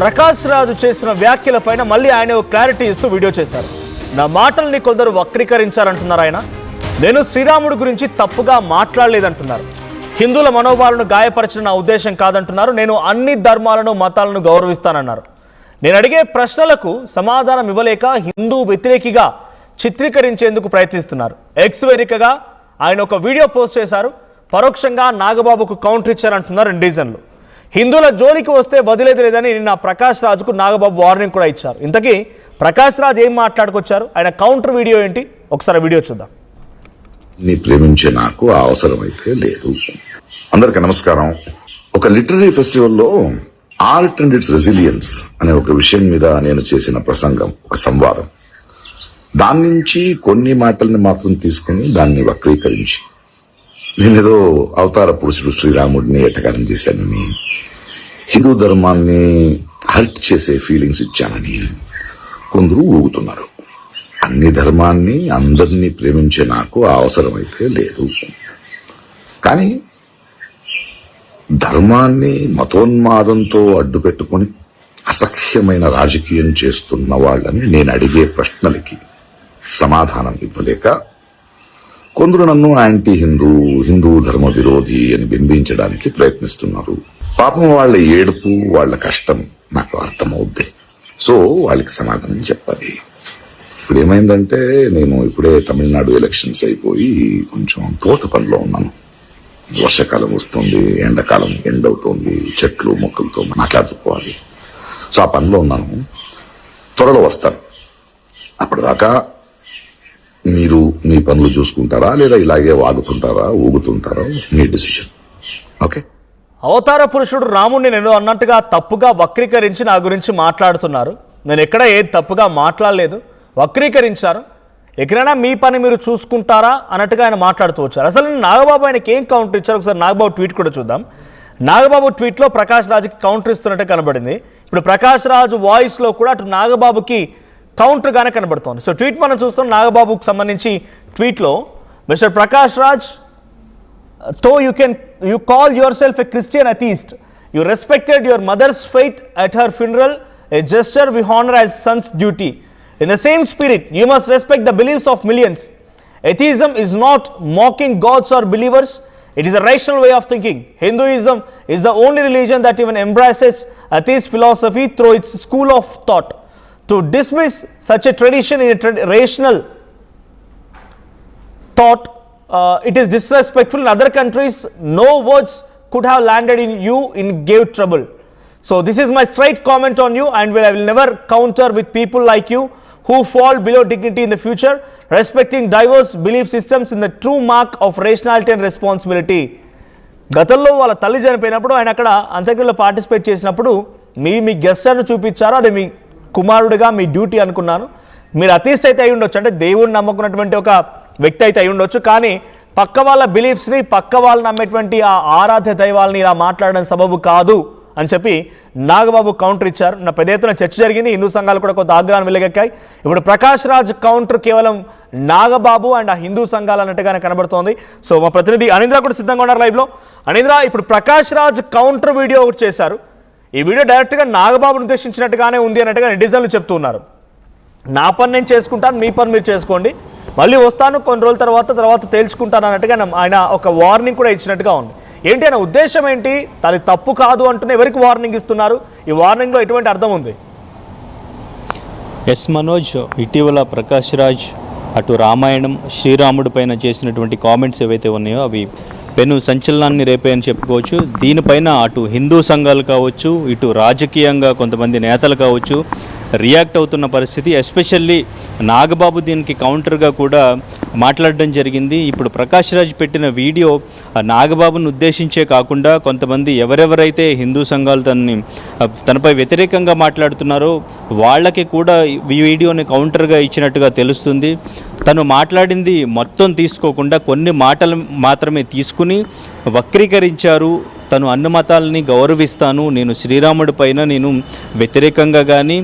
ప్రకాష్ రాజు చేసిన వ్యాఖ్యలపైన మళ్ళీ ఆయన ఒక క్లారిటీ ఇస్తూ వీడియో చేశారు. నా మాటల్ని కొందరు వక్రీకరించారంటున్నారు ఆయన. నేను శ్రీరాముడి గురించి తప్పుగా మాట్లాడలేదంటున్నారు. హిందువుల మనోభావాలను గాయపరచిన నా ఉద్దేశం కాదంటున్నారు. నేను అన్ని ధర్మాలను మతాలను గౌరవిస్తానన్నారు. నేను అడిగే ప్రశ్నలకు సమాధానం ఇవ్వలేక హిందూ వ్యతిరేకిగా చిత్రీకరించేందుకు ప్రయత్నిస్తున్నారు. ఎక్స్ వేదికగా ఆయన ఒక వీడియో పోస్ట్ చేశారు. పరోక్షంగా నాగబాబుకు కౌంటర్ ఇచ్చారంటున్నారు నెటిజన్లు. హిందువుల జోలికి వస్తే వదిలేది లేదని నిన్న ప్రకాష్ రాజుకు నాగబాబు వార్నింగ్ కూడా ఇచ్చారు. ఇంతకీ ప్రకాష్ రాజ్ ఏం మాట్లాడుకొచ్చారు, ఆయన కౌంటర్ వీడియో ఏంటి, ఒకసారి వీడియో చూద్దాం. నీ ప్రేమించే నాకు ఆ అవసరం అయితే లేదు. అందరికీ నమస్కారం. ఒక లిటరరీ ఫెస్టివల్లో ఆర్ట్ అండ్ ఇట్స్ రెసిలియన్స్ అనే ఒక విషయం మీద నేను చేసిన ప్రసంగం, ఒక సంవాదం. దాని నుంచి కొన్ని మాటల్ని మాత్రం తీసుకుని దాన్ని వక్రీకరించి నేనేదో అవతార పురుషుడు శ్రీరాముడిని ఎటకారం చేశానని, హిందూ ధర్మాన్ని హర్ట్ చేసే ఫీలింగ్స్ ఇచ్చానని కొందరు ఊగుతున్నారు. అన్ని ధర్మాన్ని అందరినీ ప్రేమించే నాకు ఆ అవసరమైతే లేదు. కానీ ధర్మాన్ని మతోన్మాదంతో అడ్డు పెట్టుకుని అసహ్యమైన రాజకీయం చేస్తున్న వాళ్ళని నేను అడిగే ప్రశ్నలకి సమాధానం ఇవ్వలేక కొందరు నన్ను యాంటీ హిందూ, హిందూ ధర్మ విరోధి అని బింబించడానికి ప్రయత్నిస్తున్నారు. పాపం వాళ్ళ ఏడుపు, వాళ్ళ కష్టం నాకు అర్థమవుద్ది. సో వాళ్ళకి సమాధానం చెప్పాలి. ఇప్పుడు ఏమైందంటే, నేను ఇప్పుడే తమిళనాడు ఎలక్షన్స్ అయిపోయి కొంచెం తోట పనిలో ఉన్నాను. వర్షాకాలం వస్తుంది, ఎండాకాలం ఎండవుతుంది, చెట్లు మొక్కలతో మాట్లాడుకోవాలి. సో ఆ పనిలో ఉన్నాను. త్వరలో వస్తాను. అప్పటిదాకా మీరు మీ పనులు చూసుకుంటారా, లేదా ఇలాగే వాగుతుంటారా, ఊగుతుంటారా, మీ డిసిషన్. ఓకే. అవతార పురుషుడు రాముడిని నేను అన్నట్టుగా తప్పుగా వక్రీకరించి నా గురించి మాట్లాడుతున్నారు. నేను ఎక్కడ ఏది తప్పుగా మాట్లాడలేదు, వక్రీకరించారు. ఎక్కడైనా మీ పని మీరు చూసుకుంటారా అన్నట్టుగా ఆయన మాట్లాడుతూ వచ్చారు. అసలు నాగబాబు ఆయనకి ఏం కౌంటర్ ఇచ్చారు, ఒకసారి నాగబాబు ట్వీట్ కూడా చూద్దాం. నాగబాబు ట్వీట్లో ప్రకాష్ రాజుకి కౌంటర్ ఇస్తున్నట్టే కనబడింది. ఇప్పుడు ప్రకాష్ రాజు వాయిస్లో కూడా అటు నాగబాబుకి కౌంటర్గానే కనబడుతోంది. సో ట్వీట్ మనం చూస్తాం. నాగబాబుకు సంబంధించి ట్వీట్లో mister Prakash Raj, though you call yourself a Christian atheist, you respected your mother's faith at her funeral, a gesture we honor as son's duty. In the same spirit, you must respect the beliefs of millions. Atheism is not mocking gods or believers. It is a rational way of thinking. Hinduism is the only religion that even embraces atheist philosophy through its school of thought. To dismiss such a tradition in a rational thought, it is disrespectful. In other countries, no words could have landed in you in gave trouble. So this is my straight comment on you, and I will never counter with people like you who fall below dignity in the future. Respecting diverse belief systems in the true mark of rationality and responsibility. గతంలో వాళ్ళ తల్లి చనిపోయినప్పుడు ఆయన అక్కడ అంత్యక్రియలో participate చేసినప్పుడు మీ గెస్టర్ను చూపించారు. అది మీ కుమారుడిగా మీ డ్యూటీ అనుకున్నాను. మీరు అథీస్ట్ అయితే అయి ఉండొచ్చు, అంటే దేవుడిని నమ్ముకున్నటువంటి ఒక వ్యక్తి అయితే అయి ఉండొచ్చు. కానీ పక్క వాళ్ళ బిలీఫ్స్ని, పక్క వాళ్ళు నమ్మేటువంటి ఆ ఆరాధ్య దైవాలని ఇలా మాట్లాడడం సబబు కాదు అని చెప్పి నాగబాబు కౌంటర్ ఇచ్చారు. నా పెద్ద ఎత్తున చర్చ జరిగింది. హిందూ సంఘాలు కూడా కొంత ఆగ్రహాన్ని వెలుగెక్కాయి. ఇప్పుడు ప్రకాష్ రాజ్ కౌంటర్ కేవలం నాగబాబు అండ్ ఆ హిందూ సంఘాలు అన్నట్టుగానే కనబడుతోంది. సో మా ప్రతినిధి అనీంద్ర కూడా సిద్ధంగా ఉన్నారు లైవ్లో. అనీంద్ర, ఇప్పుడు ప్రకాష్ రాజ్ కౌంటర్ వీడియో ఒకటి చేశారు. ఈ వీడియో డైరెక్ట్గా నాగబాబును ఉద్దేశించినట్టుగానే ఉంది అన్నట్టుగా నెటిజన్లు చెప్తున్నారు. నా పని నేను చేసుకుంటాను, మీ పని మీరు చేసుకోండి, మళ్ళీ వస్తాను కొన్ని రోజుల తర్వాత తేల్చుకుంటాను అన్నట్టుగా ఆయన ఒక వార్నింగ్ కూడా ఇచ్చినట్టుగా ఉంది. ఏంటి ఆయన ఉద్దేశం ఏంటి? అది తప్పు కాదు అంటూనే ఎవరికి వార్నింగ్ ఇస్తున్నారు? ఈ వార్నింగ్లో ఎటువంటి అర్థం ఉంది? ఎస్ మనోజ్, ఇటీవల ప్రకాష్ రాజ్ అటు రామాయణం, శ్రీరాముడి పైన చేసినటువంటి కామెంట్స్ ఏవైతే ఉన్నాయో అవి పెను సంచలనాన్ని రేపాయని చెప్పుకోవచ్చు. దీనిపైన అటు హిందూ సంఘాలు కావచ్చు, ఇటు రాజకీయంగా కొంతమంది నేతలు కావచ్చు రియాక్ట్ అవుతున్న పరిస్థితి. ఎస్పెషల్లీ నాగబాబు దీనికి కౌంటర్గా కూడా మాట్లాడడం జరిగింది. ఇప్పుడు ప్రకాష్ రాజ్ పెట్టిన వీడియో నాగబాబును ఉద్దేశించే కాకుండా కొంతమంది ఎవరెవరైతే హిందూ సంఘాలు తనపై వ్యతిరేకంగా మాట్లాడుతున్నారో వాళ్ళకి కూడా ఈ వీడియోని కౌంటర్గా ఇచ్చినట్టుగా తెలుస్తుంది. తను మాట్లాడింది మొత్తం తీసుకోకుండా కొన్ని మాటలు మాత్రమే తీసుకుని వక్రీకరించారు. తను అన్ని మతాలని గౌరవిస్తాను, నేను శ్రీరాముడి పైన నేను వ్యతిరేకంగా కానీ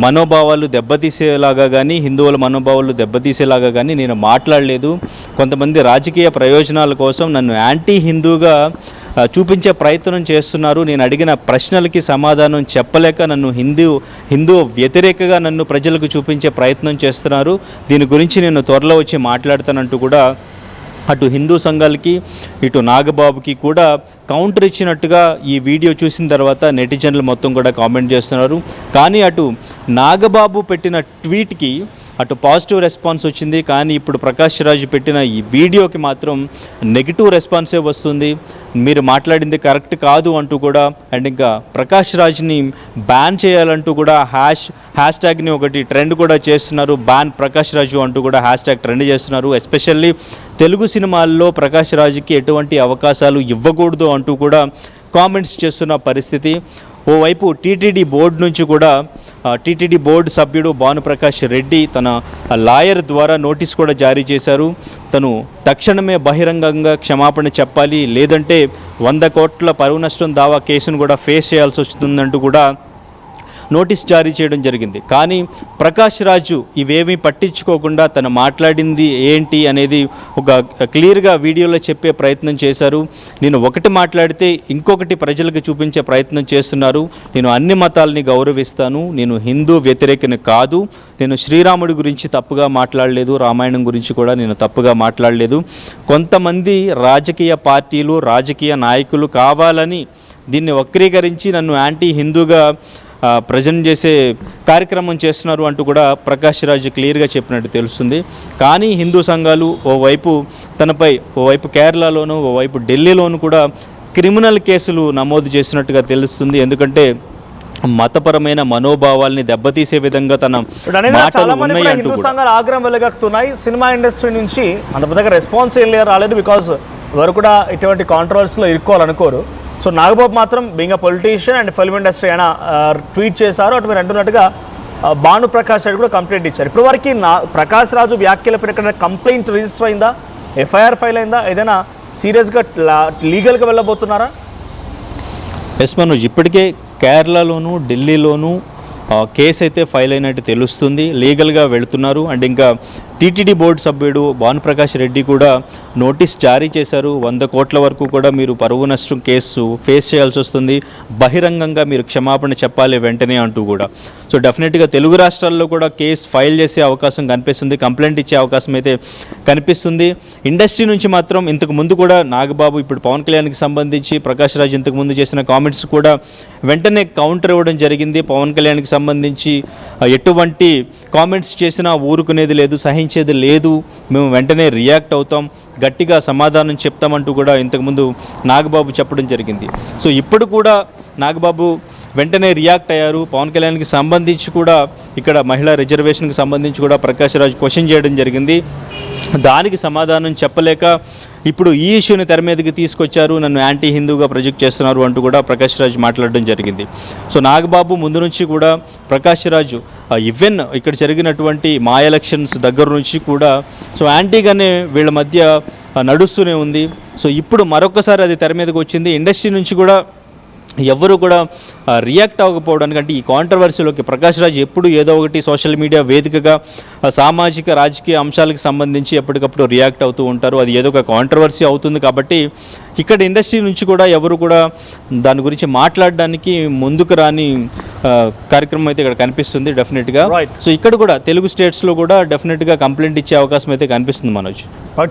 మనోభావాలు దెబ్బతీసేలాగా కానీ హిందువుల మనోభావాలు దెబ్బతీసేలాగా కానీ నేను మాట్లాడలేదు. కొంతమంది రాజకీయ ప్రయోజనాల కోసం నన్ను యాంటీ హిందూగా చూపించే ప్రయత్నం చేస్తున్నారు. నేను అడిగిన ప్రశ్నలకి సమాధానం చెప్పలేక నన్ను హిందూ వ్యతిరేకగా నన్ను ప్రజలకు చూపించే ప్రయత్నం చేస్తున్నారు. దీని గురించి నేను త్వరలో వచ్చి మాట్లాడతానంటూ కూడా అటు హిందూ సంఘాలకి ఇటు నాగబాబుకి కూడా కౌంటర్ ఇచ్చినట్టుగా ఈ వీడియో చూసిన తర్వాత నెటిజన్లు మొత్తం కూడా కామెంట్ చేస్తున్నారు. కానీ అటు నాగబాబు పెట్టిన ట్వీట్కి అటు పాజిటివ్ రెస్పాన్స్ వచ్చింది. కానీ ఇప్పుడు ప్రకాష్ రాజ్ పెట్టిన ఈ వీడియోకి మాత్రం నెగిటివ్ రెస్పాన్సే వస్తుంది. మీరు మాట్లాడింది కరెక్ట్ కాదు అంటూ కూడా, అండ్ ఇంకా ప్రకాష్ రాజ్ని బ్యాన్ చేయాలంటూ కూడా హ్యాష్ ట్యాగ్ని ఒకటి ట్రెండ్ కూడా చేస్తున్నారు. బ్యాన్ ప్రకాష్ రాజు అంటూ కూడా హ్యాష్ ట్యాగ్ ట్రెండ్ చేస్తున్నారు. ఎస్పెషల్లీ తెలుగు సినిమాల్లో ప్రకాష్ రాజుకి ఎటువంటి అవకాశాలు ఇవ్వకూడదు అంటూ కూడా కామెంట్స్ చేస్తున్న పరిస్థితి. ఓవైపు టీటీడీ బోర్డు నుంచి కూడా టీటీడీ బోర్డు సభ్యుడు భానుప్రకాష్ రెడ్డి తన లాయర్ ద్వారా నోటీస్ కూడా జారీ చేశారు. తను తక్షణమే బహిరంగంగా క్షమాపణ చెప్పాలి, లేదంటే 100 కోట్ల పరువు నష్టం దావా కేసును కూడా ఫేస్ చేయాల్సి వస్తుందంటూ కూడా నోటీస్ జారీ చేయడం జరిగింది. కానీ ప్రకాష్ రాజు ఇవేమీ పట్టించుకోకుండా తను మాట్లాడింది ఏంటి అనేది ఒక క్లియర్గా వీడియోలో చెప్పే ప్రయత్నం చేశారు. నేను ఒకటి మాట్లాడితే ఇంకొకటి ప్రజలకు చూపించే ప్రయత్నం చేస్తున్నారు. నేను అన్ని మతాలని గౌరవిస్తాను, నేను హిందూ వ్యతిరేకని కాదు, నేను శ్రీరాముడి గురించి తప్పుగా మాట్లాడలేదు, రామాయణం గురించి కూడా నేను తప్పుగా మాట్లాడలేదు. కొంతమంది రాజకీయ పార్టీలు రాజకీయ నాయకులు కావాలని దీన్ని వక్రీకరించి నన్ను యాంటీ హిందూగా ప్రజెంట్ చేసే కార్యక్రమం చేస్తున్నారు అంటూ కూడా ప్రకాష్ రాజ్ క్లియర్గా చెప్పినట్టు తెలుస్తుంది. కానీ హిందూ సంఘాలు ఓవైపు కేరళలోను ఓవైపు ఢిల్లీలోను కూడా క్రిమినల్ కేసులు నమోదు చేసినట్టుగా తెలుస్తుంది. ఎందుకంటే మతపరమైన మనోభావాల్ని దెబ్బతీసే విధంగా తన చాలా మంది కూడా హిందూ సంఘాలు ఆగ్రహం వెలగక్కుతున్నాయి. సినిమా ఇండస్ట్రీ నుంచి అంత పెద్దగా రెస్పాన్స్ ఏం రాలేదు, బికాజ్ ఎవరు కూడా ఇటువంటి కాంట్రవర్సీలో ఇరుక్కోవాలనుకోరు. సో నాగబాబు మాత్రం being a politician and film industry అయినా ట్వీట్ చేశారు. అటు మీరు అంటున్నట్టుగా భానుప్రకాష్ రెడ్డి కూడా కంప్లైంట్ ఇచ్చారు. ఇప్పుడు వరకు ప్రకాష్ రాజు వ్యాఖ్యలపై కంప్లైంట్ రిజిస్టర్ అయిందా, ఎఫ్ఐఆర్ ఫైల్ అయిందా, ఏదైనా సీరియస్గా లీగల్గా వెళ్ళబోతున్నారా? ఎస్ మనోజ్, ఇప్పటికే కేరళలోను ఢిల్లీలోను కేసు అయితే ఫైల్ అయినట్టు తెలుస్తుంది. లీగల్గా వెళుతున్నారు. అండ్ ఇంకా టీటీడీ బోర్డు సభ్యుడు భానుప్రకాష్ రెడ్డి కూడా నోటీస్ జారీ చేశారు. 100 కోట్ల వరకు కూడా మీరు పరువు నష్టం కేసు ఫేస్ చేయాల్సి వస్తుంది, బహిరంగంగా మీరు క్షమాపణ చెప్పాలి వెంటనే అంటూ కూడా. సో డెఫినెట్గా తెలుగు రాష్ట్రాల్లో కూడా కేసు ఫైల్ చేసే అవకాశం కనిపిస్తుంది, కంప్లైంట్ ఇచ్చే అవకాశం అయితే కనిపిస్తుంది. ఇండస్ట్రీ నుంచి మాత్రం ఇంతకు ముందు కూడా నాగబాబు ఇప్పుడు పవన్ కళ్యాణ్కి సంబంధించి ప్రకాష్ రాజ్ ఇంతకు ముందు చేసిన కామెంట్స్ కూడా వెంటనే కౌంటర్ ఇవ్వడం జరిగింది. పవన్ కళ్యాణ్కి సంబంధించి ఎటువంటి కామెంట్స్ చేసినా ఊరుకునేది లేదు, సహించేది లేదు, మేము వెంటనే రియాక్ట్ అవుతాం, గట్టిగా సమాధానం చెప్తామంటూ కూడా ఇంతకుముందు నాగబాబు చెప్పడం జరిగింది. సో ఇప్పుడు కూడా నాగబాబు వెంటనే రియాక్ట్ అయ్యారు. పవన్ కళ్యాణ్కి సంబంధించి కూడా ఇక్కడ మహిళా రిజర్వేషన్కి సంబంధించి కూడా ప్రకాష్ రాజ్ క్వశ్చన్ చేయడం జరిగింది. దానికి సమాధానం చెప్పలేక ఇప్పుడు ఈ ఇష్యూని తెర మీదకి తీసుకొచ్చారు, నన్ను యాంటీ హిందూగా ప్రొజెక్ట్ చేస్తున్నారు అంటూ కూడా ప్రకాష్ రాజ్ మాట్లాడడం జరిగింది. సో నాగబాబు ముందు నుంచి కూడా ప్రకాష్ రాజు ఈవెన్ ఇక్కడ జరిగినటువంటి మా ఎలక్షన్స్ దగ్గర నుంచి కూడా సో యాంటీగానే వీళ్ళ మధ్య నడుస్తూనే ఉంది. సో ఇప్పుడు మరొకసారి అది తెర మీదకి వచ్చింది. ఇండస్ట్రీ నుంచి కూడా ఎవరు కూడా రియాక్ట్ అవ్వకపోవడానికి, అంటే ఈ కాంట్రవర్సీలోకి ప్రకాష్ రాజ్ ఎప్పుడు ఏదో ఒకటి సోషల్ మీడియా వేదికగా సామాజిక రాజకీయ అంశాలకు సంబంధించి ఎప్పటికప్పుడు రియాక్ట్ అవుతూ ఉంటారు. అది ఏదో ఒక కాంట్రవర్సీ అవుతుంది కాబట్టి ఇక్కడ ఇండస్ట్రీ నుంచి కూడా ఎవరు కూడా దాని గురించి మాట్లాడడానికి ముందుకు రాని కార్యక్రమం అయితే ఇక్కడ కనిపిస్తుంది డెఫినెట్గా. సో ఇక్కడ కూడా తెలుగు స్టేట్స్లో కూడా డెఫినెట్గా కంప్లైంట్ ఇచ్చే అవకాశం అయితే కనిపిస్తుంది Manoj.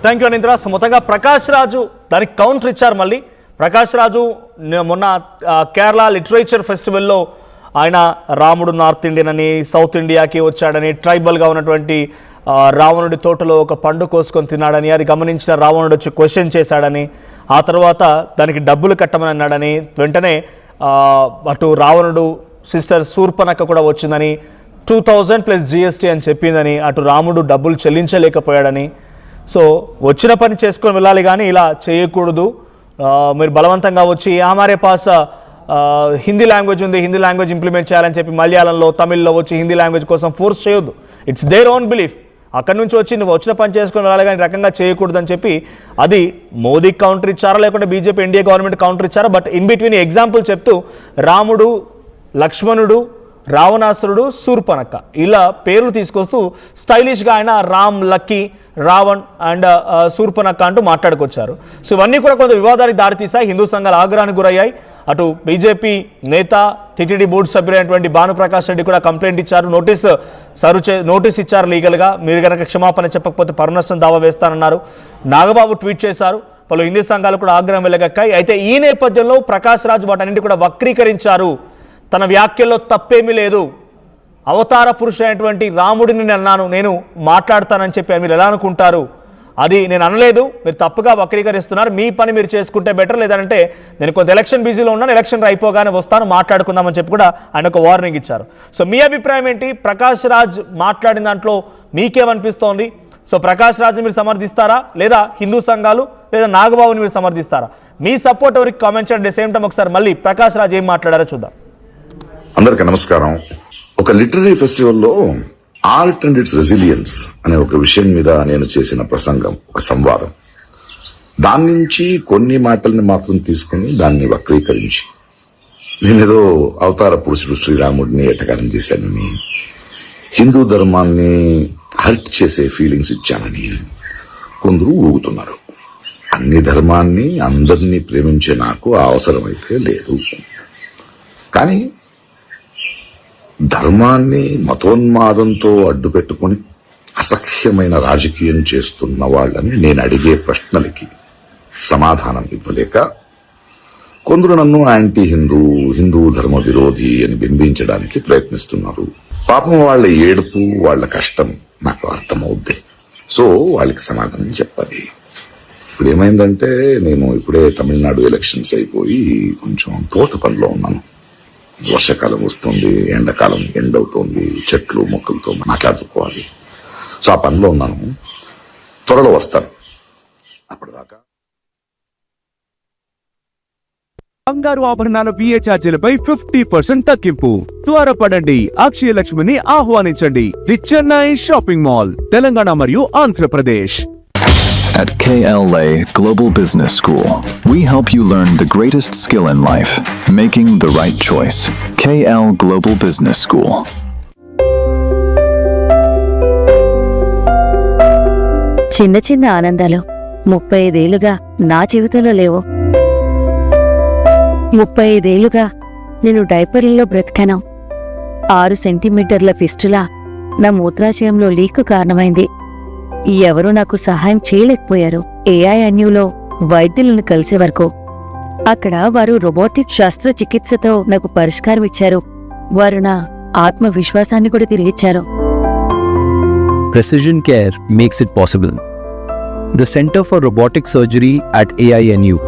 Thank you Anindra. So మొత్తంగా ప్రకాష్ రాజు దానికి కౌంటర్ ఇచ్చారు. మళ్ళీ ప్రకాష్ రాజు మొన్న కేరళ లిటరేచర్ ఫెస్టివల్లో ఆయన రాముడు నార్త్ ఇండియన్ అని, సౌత్ ఇండియాకి వచ్చాడని, ట్రైబల్గా ఉన్నటువంటి రావణుడి తోటలో ఒక పండు కోసుకొని తిన్నాడని, అది గమనించిన రావణుడు వచ్చి క్వశ్చన్ చేశాడని, ఆ తర్వాత దానికి డబ్బులు కట్టమని అన్నాడని, వెంటనే అటు రావణుడు సిస్టర్ శూర్పణఖ కూడా వచ్చిందని, 2000 ప్లస్ GST అని చెప్పిందని, అటు రాముడు డబ్బులు చెల్లించలేకపోయాడని, సో వచ్చిన పని చేసుకొని వెళ్ళాలి కానీ ఇలా చేయకూడదు, మీరు బలవంతంగా వచ్చి హమారే పాస్ హిందీ లాంగ్వేజ్ ఉంది, హిందీ లాంగ్వేజ్ ఇంప్లిమెంట్ చేయాలని చెప్పి మలయాళంలో తమిళ్లో వచ్చి హిందీ లాంగ్వేజ్ కోసం ఫోర్స్ చేయొద్దు, ఇట్స్ దేర్ ఓన్ బిలీఫ్, అక్కడి నుంచి వచ్చి నువ్వు వచ్చిన పని చేసుకొని వెళ్ళాలి కానీ రకంగా చేయకూడదు అని చెప్పి అది మోదీకి కౌంటర్ ఇచ్చారా లేకుంటే బీజేపీ ఎన్డీఏ గవర్నమెంట్ కౌంటర్ ఇచ్చారా. బట్ ఇన్ బిట్వీన్ ఎగ్జాంపుల్ చెప్తూ రాముడు, లక్ష్మణుడు, రావణాసురుడు, శూర్పణఖ ఇలా పేర్లు తీసుకొస్తూ స్టైలిష్గా ఆయన రామ్, లక్కీ, రావణ్ అండ్ శూర్పణఖ అంటూ మాట్లాడుకొచ్చారు. సో ఇవన్నీ కూడా కొంత వివాదానికి దారితీశాయి, హిందూ సంఘాలు ఆగ్రహానికి గురయ్యాయి. అటు బీజేపీ నేత, టీటీడీ బోర్డు సభ్యులైనటువంటి భానుప్రకాష్ రెడ్డి కూడా కంప్లైంట్ ఇచ్చారు, నోటీస్ ఇచ్చారు లీగల్గా. మీరు కనుక క్షమాపణ చెప్పకపోతే పరునష్టం దావా వేస్తానన్నారు. నాగబాబు ట్వీట్ చేశారు. పలు హిందూ సంఘాలు కూడా ఆగ్రహం వెలగక్కాయి. అయితే ఈ నేపథ్యంలో ప్రకాష్ రాజ్ వాటన్నింటి కూడా వక్రీకరించారు. తన వ్యాఖ్యల్లో తప్పేమీ లేదు, అవతార పురుషుడైనటువంటి రాముడిని నేను అన్నాను, నేను మాట్లాడతానని చెప్పి మీరు ఎలా అనుకుంటారు, అది నేను అనలేదు, మీరు తప్పుగా వక్రీకరిస్తున్నారు, మీ పని మీరు చేసుకుంటే బెటర్, లేదంటే నేను కొంత ఎలక్షన్ బిజీలో ఉన్నాను, ఎలక్షన్ అయిపోగానే వస్తాను, మాట్లాడుకుందామని చెప్పి కూడా ఆయన ఒక వార్నింగ్ ఇచ్చారు. సో మీ అభిప్రాయం ఏంటి? ప్రకాష్ రాజ్ మాట్లాడిన దాంట్లో మీకేమనిపిస్తోంది? సో ప్రకాష్ రాజ్ని మీరు సమర్థిస్తారా, లేదా హిందూ సంఘాలు, లేదా నాగబాబుని మీరు సమర్థిస్తారా? మీ సపోర్ట్ ఎవరికి కామెంట్ చేయండి. సేమ్ టైం ఒకసారి మళ్ళీ ప్రకాష్ రాజ్ ఏం మాట్లాడారో చూద్దాం. అందరికీ నమస్కారం. ఒక లిటరరీ ఫెస్టివల్లో ఆర్ట్ అండ్ ఇట్స్ రెసిలియన్స్ అనే ఒక విషయం మీద నేను చేసిన ప్రసంగం, ఒక సంవాదం, దాని నుంచి కొన్ని మాటల్ని మాత్రం తీసుకుని దాన్ని వక్రీకరించి నేనేదో అవతార పురుషుడు శ్రీరాముడిని ఎటకారం చేశానని, హిందూ ధర్మాన్ని హర్ట్ చేసే ఫీలింగ్స్ ఇచ్చానని కొందరు ఊగుతున్నారు. అన్ని ధర్మాన్ని, అందరినీ ప్రేమించే నాకు ఆ అవసరమైతే లేదు. కానీ ధర్మాన్ని మతోన్మాదంతో అడ్డుపెట్టుకుని అసహ్యమైన రాజకీయం చేస్తున్న వాళ్ళని నేను అడిగే ప్రశ్నలకి సమాధానం ఇవ్వలేక కొందరు నన్ను యాంటీ హిందూ ధర్మ విరోధి అని బింబించడానికి ప్రయత్నిస్తున్నారు. పాపం వాళ్ళ ఏడుపు, వాళ్ళ కష్టం నాకు అర్థమవుద్ది. సో వాళ్ళకి సమాధానం చెప్పాలి. ఇప్పుడు ఏమైందంటే, నేను ఇప్పుడే తమిళనాడు ఎలక్షన్స్ అయిపోయి కొంచెం తోట పనిలో ఉన్నాను. వర్షాకాలం వస్తుంది, ఎండాకాలం ఎండవుతుంది, చెట్లు మొక్కలతో మాట్లాడుకోవాలి. సో ఆ పనిలో ఉన్నాను, త్వరలో వస్తాను. అప్పటిదాకా బంగారు ఆభరణాల బిఏ ఛార్జీలపై 50% తగ్గింపు. త్వరపడండి, అక్షయ లక్ష్మిని ఆహ్వానించండి. The Chennai shopping mall, Telangana మరియు Andhra Pradesh. At KLA Global Business School, we help you learn the greatest skill in life, making the right choice. KL Global Business School. చిన్న చిన్న ఆనందాలు 35 ఏళ్లుగా నా జీవితంలో లేవు. 35 ఏళ్లుగా నేను డైపర్లలో బ్రతికాను. 6 సెంటీమీటర్ల ఫిస్టులా నా మూత్రాశయంలో లీక్ కారణమైంది. ఎవరూ నాకు సహాయం చేయలేకపోయారు. AINUలో వైద్యులను కలిసే వరకు. అక్కడ వారు రోబోటిక్ శస్త్రచికిత్సతో నాకు పరిష్కారం ఇచ్చారు. వారు నా ఆత్మవిశ్వాసాన్ని కూడా తిరిగిచ్చారు. Precision care makes it possible. The Center for Robotic Surgery at AINU